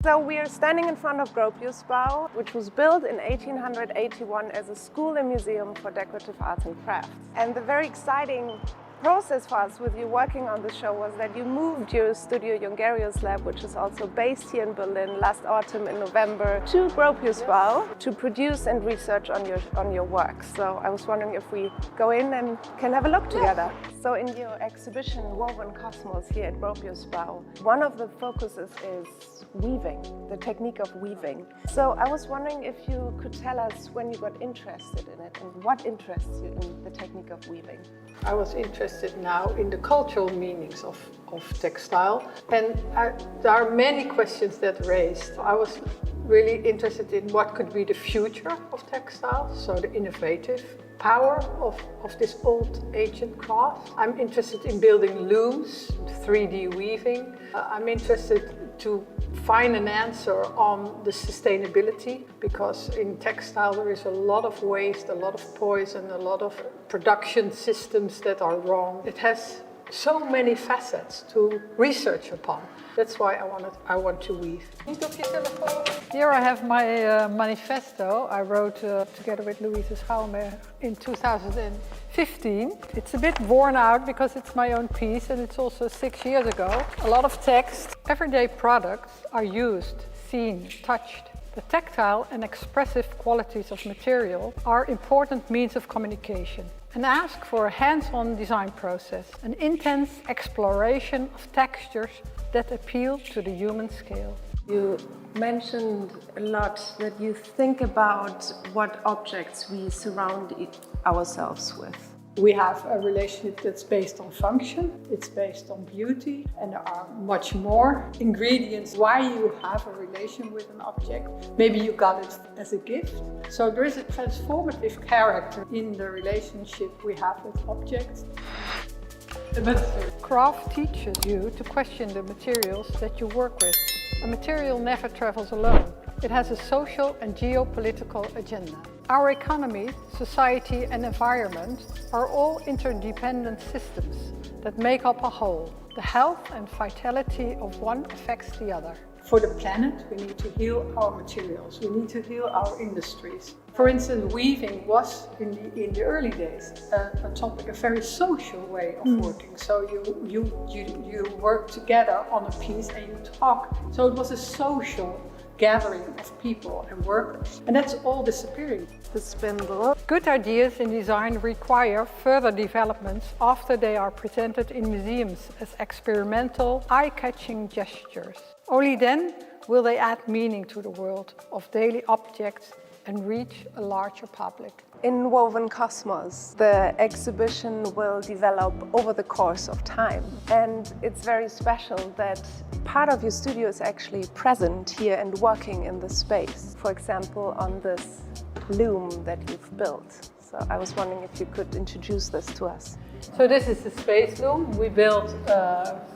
So we are standing in front of Gropiusbau, which was built in 1881 as a school and museum for decorative arts and crafts. And the very exciting process for us with you working on the show was that you moved your Studio Jungerius lab, which is also based here in Berlin, last autumn in November, to Gropiusbau to produce and research on your work. So I was wondering if we go in and can have a look together. So in your exhibition Woven Cosmos here at Gropiusbau, one of the focuses is weaving, the technique of weaving. So I was wondering if you could tell us when you got interested in it and what interests you in the technique of weaving. I was interested now in the cultural meanings of textile, and there are many questions that raised. I was really interested in what could be the future of textile, so the innovative power of this old ancient craft. I'm interested in building looms, 3D weaving. I'm interested to find an answer on the sustainability, because in textile there is a lot of waste, a lot of poison, a lot of production systems that are wrong. It has so many facets to research upon. That's why I want to weave. Here I have my manifesto I wrote together with Louise Schouwme in 2015. It's a bit worn out because it's my own piece and it's also 6 years ago. A lot of text. Everyday products are used, seen, touched. The tactile and expressive qualities of material are important means of communication and ask for a hands-on design process, an intense exploration of textures that appeal to the human scale. You mentioned a lot that you think about what objects we surround ourselves with. We have a relationship that's based on function, it's based on beauty, and there are much more ingredients why you have a relation with an object. Maybe you got it as a gift. So there is a transformative character in the relationship we have with objects. Craft teaches you to question the materials that you work with. A material never travels alone. It has a social and geopolitical agenda. Our economy, society and environment are all interdependent systems that make up a whole. The health and vitality of one affects the other. For the planet, we need to heal our materials. We need to heal our industries. For instance, weaving was in the early days a topic, a very social way of working. So you work together on a piece and you talk. So it was a social gathering of people and workers. And that's all disappearing. The spindle. Good ideas in design require further developments after they are presented in museums as experimental, eye-catching gestures. Only then will they add meaning to the world of daily objects and reach a larger public. In Woven Cosmos, the exhibition will develop over the course of time. And it's very special that part of your studio is actually present here and working in the space. For example, on this loom that you've built. So I was wondering if you could introduce this to us. So this is the space loom we built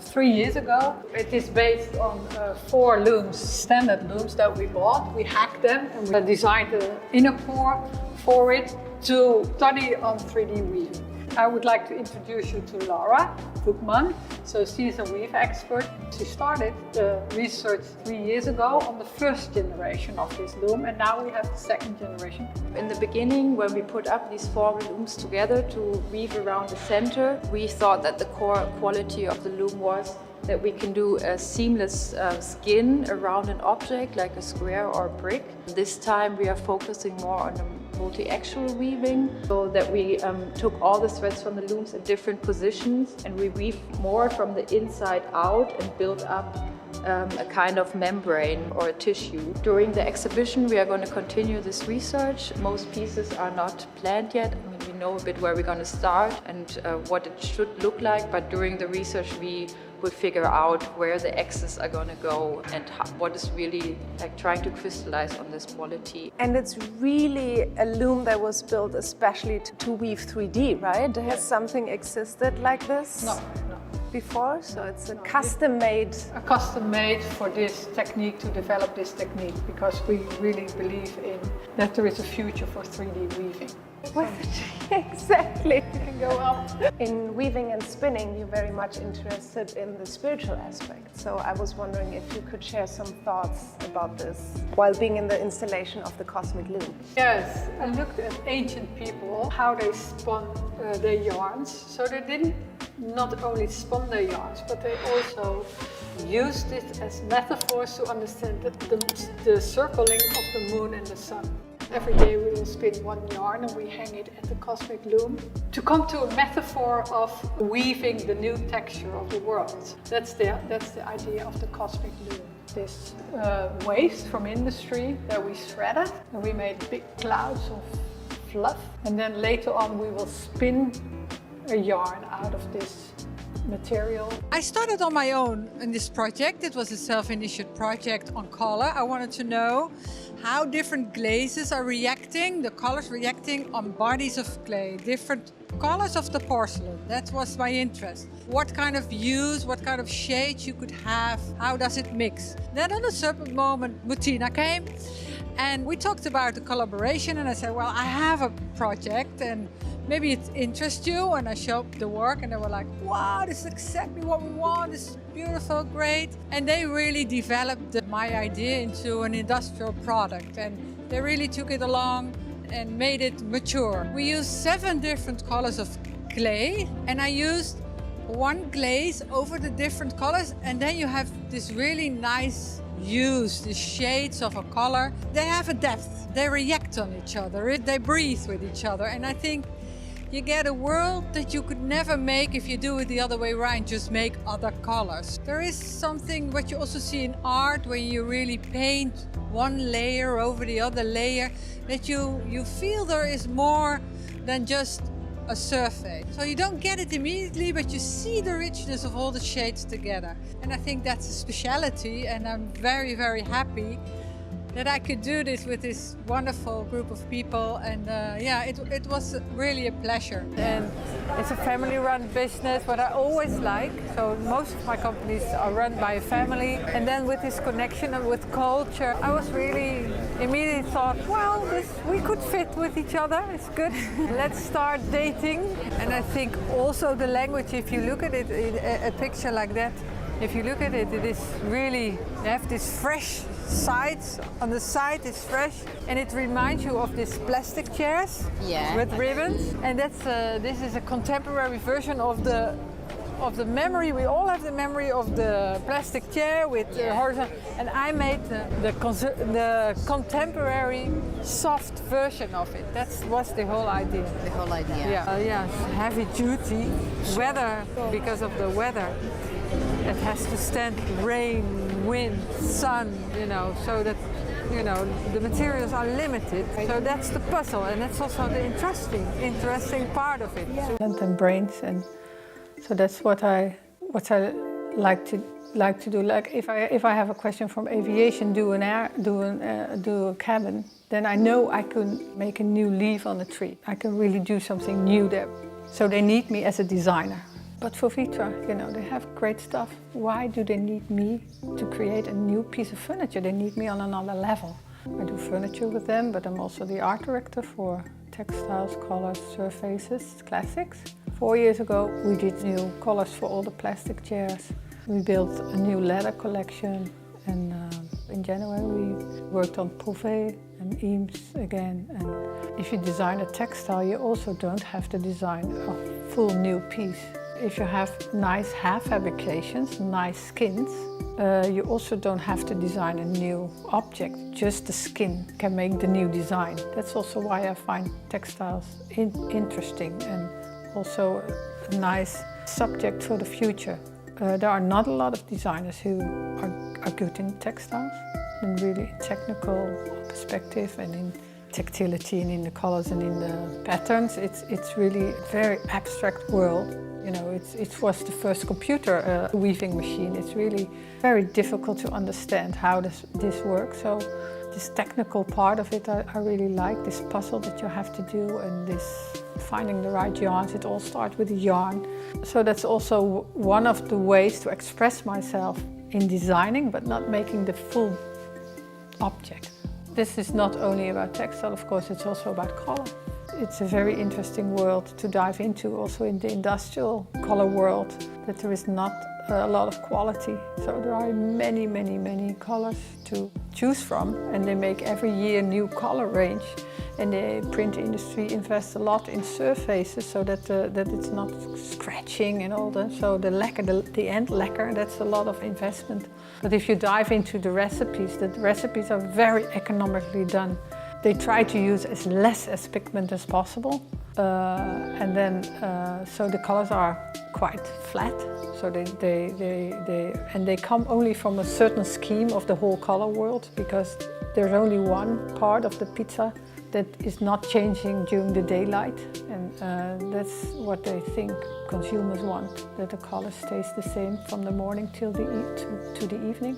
3 years ago. It is based on 4 looms, standard looms that we bought. We hacked them and we designed the inner core for it to study on 3D weaving. I would like to introduce you to Laura Boekman. So she's a weave expert. She started the research 3 years ago on the first generation of this loom, and now we have the second generation. In the beginning, when we put up these 4 looms together to weave around the center, we thought that the core quality of the loom was that we can do a seamless skin around an object like a square or a brick. This time we are focusing more on the multi-axial weaving, so that we took all the threads from the looms in different positions and we weave more from the inside out and build up a kind of membrane or a tissue. During the exhibition we are going to continue this research. Most pieces are not planned yet. I mean, we know a bit where we're going to start and what it should look like, but during the research we will figure out where the X's are going to go and what is really like trying to crystallize on this quality. And it's really a loom that was built especially to weave 3D, right? Has something existed like this? No. Before, so it's a custom-made. A custom-made for this technique, to develop this technique, because we really believe in that there is a future for 3D weaving. Exactly. You can go up. In weaving and spinning, you're very much interested in the spiritual aspect. So I was wondering if you could share some thoughts about this while being in the installation of the Cosmic Loom. Yes, I looked at ancient people, how they spun their yarns. So they didn't not only spun their yarns, but they also used it as metaphors to understand the circling of the moon and the sun. Every day we will spin one yarn and we hang it at the Cosmic Loom to come to a metaphor of weaving the new texture of the world. That's the idea of the Cosmic Loom. This waste from industry that we shredded and we made big clouds of fluff, and then later on we will spin a yarn out of this material. I started on my own in this project. It was a self-initiated project on color. I wanted to know how different glazes are reacting, the colors reacting on bodies of clay, different colors of the porcelain. That was my interest. What kind of hues, what kind of shades you could have, how does it mix? Then on a certain moment, Mutina came and we talked about the collaboration, and I said, well, I have a project and maybe it interests you, and I showed the work and they were like, wow, this is exactly what we want, this is beautiful, great. And they really developed my idea into an industrial product, and they really took it along and made it mature. We used 7 different colors of clay, and I used one glaze over the different colors, and then you have this really nice hues, the shades of a color. They have a depth, they react on each other, they breathe with each other, and I think you get a world that you could never make if you do it the other way around, just make other colors. There is something what you also see in art when you really paint one layer over the other layer, that you feel there is more than just a surface. So you don't get it immediately, but you see the richness of all the shades together. And I think that's a speciality, and I'm very, very happy that I could do this with this wonderful group of people, and yeah, it was really a pleasure. And it's a family-run business, what I always like. So most of my companies are run by a family, and then with this connection and with culture, I was really immediately thought, well, we could fit with each other. It's good. Let's start dating. And I think also the language, if you look at it, a picture like that, if you look at it, it is really, you have this fresh sides. On the side is fresh, and it reminds you of these plastic chairs with ribbons. And that's this is a contemporary version of the memory. We all have the memory of the plastic chair with the horizontal. And I made the contemporary soft version of it. That was the whole idea. The whole idea. Yeah, yeah, heavy duty weather, because of the weather. It has to stand rain, wind, sun, so that, the materials are limited. So that's the puzzle, and that's also the interesting part of it. Yeah. And brains, and so that's what I like to do. Like if I have a question from aviation, do a cabin, then I know I can make a new leaf on a tree. I can really do something new there. So they need me as a designer. But for Vitra, they have great stuff. Why do they need me to create a new piece of furniture? They need me on another level. I do furniture with them, but I'm also the art director for textiles, colors, surfaces, classics. 4 years ago, we did new colors for all the plastic chairs. We built a new leather collection, and in January we worked on Prouvé and Eames again. And if you design a textile, you also don't have to design a full new piece. If you have nice half fabrications, nice skins, you also don't have to design a new object. Just the skin can make the new design. That's also why I find textiles interesting, and also a nice subject for the future. There are not a lot of designers who are good in textiles, in really technical perspective and in tactility and in the colors and in the patterns. It's really a very abstract world. It was the first computer weaving machine. It's really very difficult to understand how this works. So this technical part of it, I really like, this puzzle that you have to do, and this finding the right yarns. It all starts with a yarn. So that's also one of the ways to express myself in designing, but not making the full object. This is not only about textile, of course, it's also about color. it's a very interesting world to dive into, also in the industrial color world, that there is not a lot of quality. So there are many, many, many colors to choose from, and they make every year new color range. And the print industry invests a lot in surfaces so that it's not scratching and all that. So the lacquer, the end lacquer, that's a lot of investment. But if you dive into the recipes are very economically done. They try to use as less as pigment as possible. And then, so the colors are quite flat. So they come only from a certain scheme of the whole color world, because there's only one part of the pizza that is not changing during the daylight, and that's what they think consumers want, that the color stays the same from the morning till to the evening.